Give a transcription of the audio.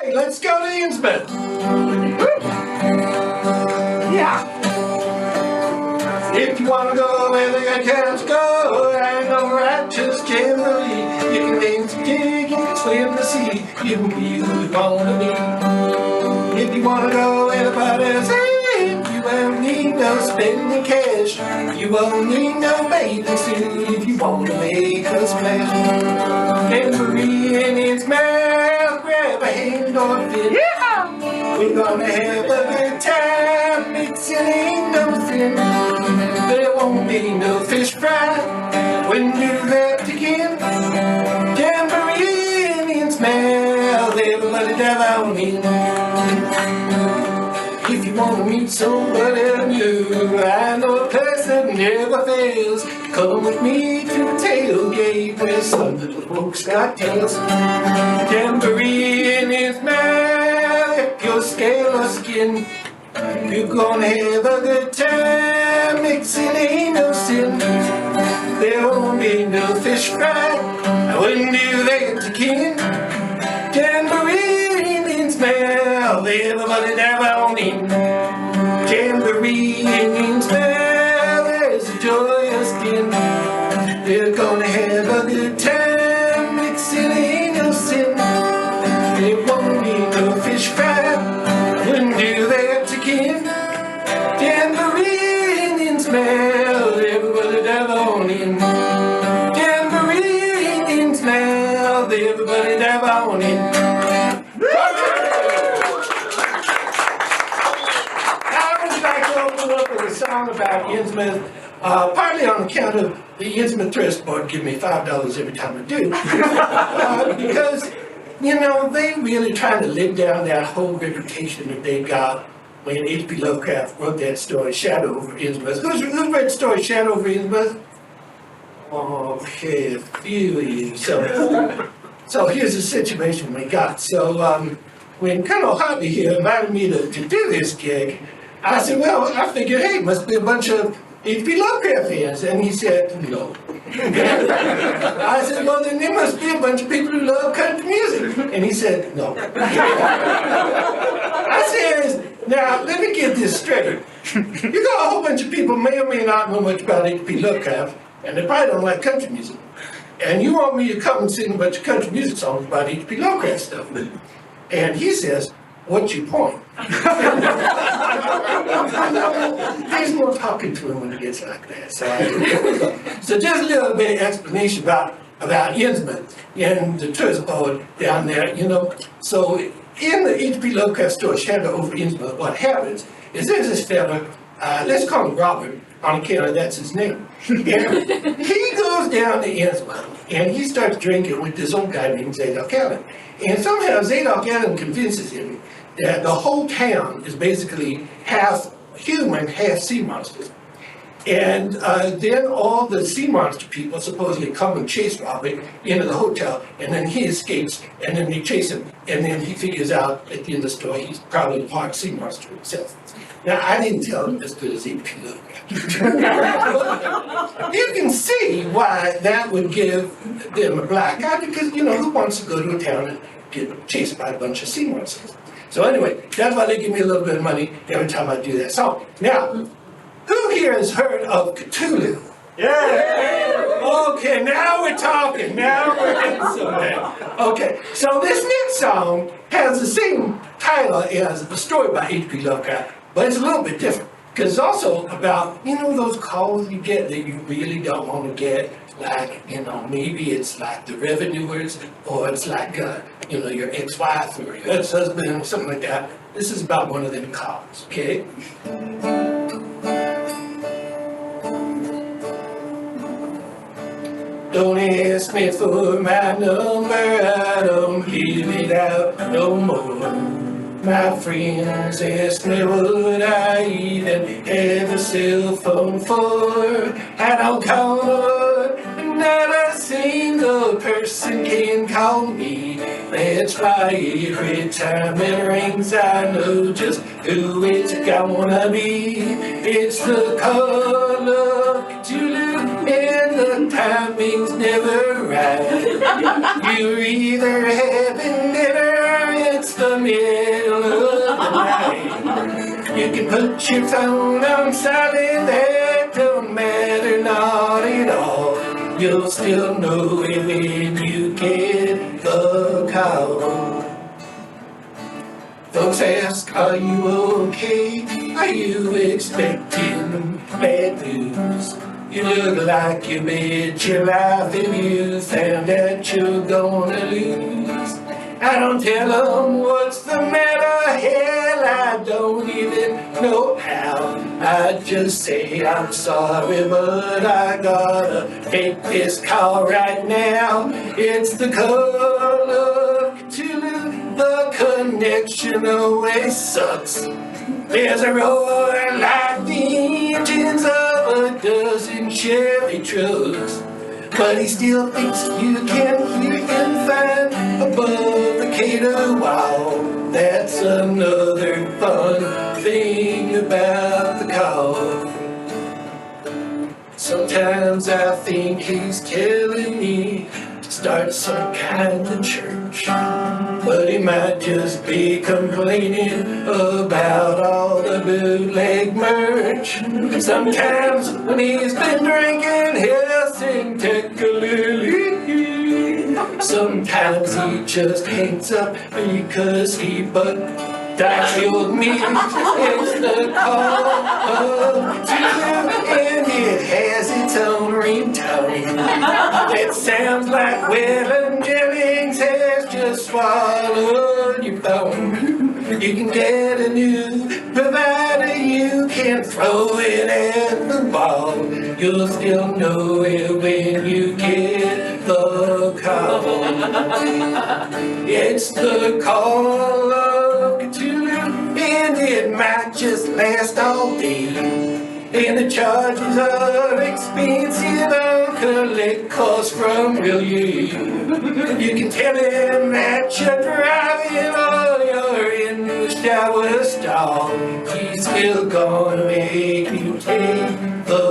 Okay, let's go to Innsmouth. Yeah. If you want to go where the good times go, and no righteous Jamboree, you can dance a jig, you can swim the sea, you can be who you want to be. If you want to go where the party's at, you won't need no spending cash. You won't need no bathing suit if you want to make a splash. Jamboree in its mouth, grab a hand or fit. Yeah! We're gonna have a good time, Mixin ain't no sin. There won't be no fish fry when you left again. Jamboree in Innsmouth, everybody dive on in. If you want to meet somebody new, I know a place that never fails. Come with me to the tailgate where some little folks got tales. Jamboree in Innsmouth, if you're scared of skin, you're gonna have a good time. Mixin ain't no sin. There won't be no fish fry. I wouldn't do that to kin. Jamboree in Innsmouth, everybody dive on in. Jamboree in Innsmouth, there's a joyous din. They're gonna have a good time. Mixin ain't no sin. There won't be no fish fry. I wouldn't do that to kin. Jamboree in Innsmouth, everybody dive on in. Jamboree in Innsmouth, everybody dive on in. I would like to open up with a song about Innsmouth, partly on account of the Innsmouth Trust Board give me $5 every time I do. Because, you know, they really trying to live down that whole reputation that they got when H.P. Lovecraft wrote that story, Shadow Over Innsmouth. Who's read the story, Shadow Over Innsmouth? Okay, a few of you. So here's the situation we got. So when Colonel Hartley here invited me to do this gig, I said, well, I figured, hey, must be a bunch of H.P. Lovecraft fans. And he said, no. I said, well, then there must be a bunch of people who love country music. And he said, no. I said, now, let me get this straight. You got a whole bunch of people may or may not know much about H.P. Lovecraft, and they probably don't like country music. And you want me to come and sing a bunch of country music songs about H.P. Lovecraft stuff. And he says, what's your point? There's no talking to him when it gets like that. So just a little bit of explanation about Innsmouth and the tourist board down there, you know. So in the H.P. Lovecraft story, Shadow Over Innsmouth, what happens is there's this fella, let's call him Robert, on account of that's his name. And he goes down to Innsmouth and he starts drinking with this old guy named Zadok Allen. And somehow Zadok Allen convinces him that the whole town is basically half human, half sea monsters. And then all the sea monster people supposedly come and chase Robert into the hotel, and then he escapes, and then they chase him, and then he figures out at the end of the story he's probably part sea monster himself. Now, I didn't tell him as good as H.P. Lovecraft. You can see why that would give them a black eye, because, you know, who wants to go to a town and get chased by a bunch of sea monsters? So anyway, that's why they give me a little bit of money every time I do that song. Now, who here has heard of Cthulhu? Yeah! Okay, now we're talking. Now we're getting somewhere. Okay, so this next song has the same title as a story by H.P. Lovecraft, but it's a little bit different. Because it's also about, you know, those calls you get that you really don't want to get. Like, you know, maybe it's like the revenuers, or it's like, you know, your ex-wife or your ex-husband or something like that. This is about one of them calls, okay? Don't ask me for my number, I don't give it out no more. My friends ask me would I even have a cell phone for. I don't call no one, not a single person can call me. That's why every time it rings I know just who it's gonna be. It's the Call of Cthulhu and the timing's never right. You're either having dinner, it's the the middle of the night. You can put your phone on silent, that don't matter, not at all. You'll still know it when you get the call. Folks ask, are you okay? Are you expecting bad news? You look like you bet your life if you found out you're gonna lose. I don't tell them what's the matter, hell, I don't even know how. I just say I'm sorry, but I gotta make this call right now. It's the Call of Cthulhu, the connection always sucks. There's a roar like the engines of a dozen Chevy trucks. But he still thinks you can hear him fine above the cater wall. That's another fun thing about the call. Sometimes I think he's telling me to start some kind of church, but he might just be complaining about all the bootleg merch. Sometimes when he's been drinking, he'll sing tentacle-tappers. Sometimes he just hangs up because he dialed me. It's the Call of Cthulhu, and it has its own ringtone. It sounds like Waylon Jennings has just swallowed your phone. You can get a new provider, you can throw it at the wall. You'll still know it when you get the call. It's the Call of Cthulhu, and it might just last all day. And the charges are expensive, I'll collect costs from real you. You can tell him that you're driving or you're in the shower stall. He's still gonna make you take the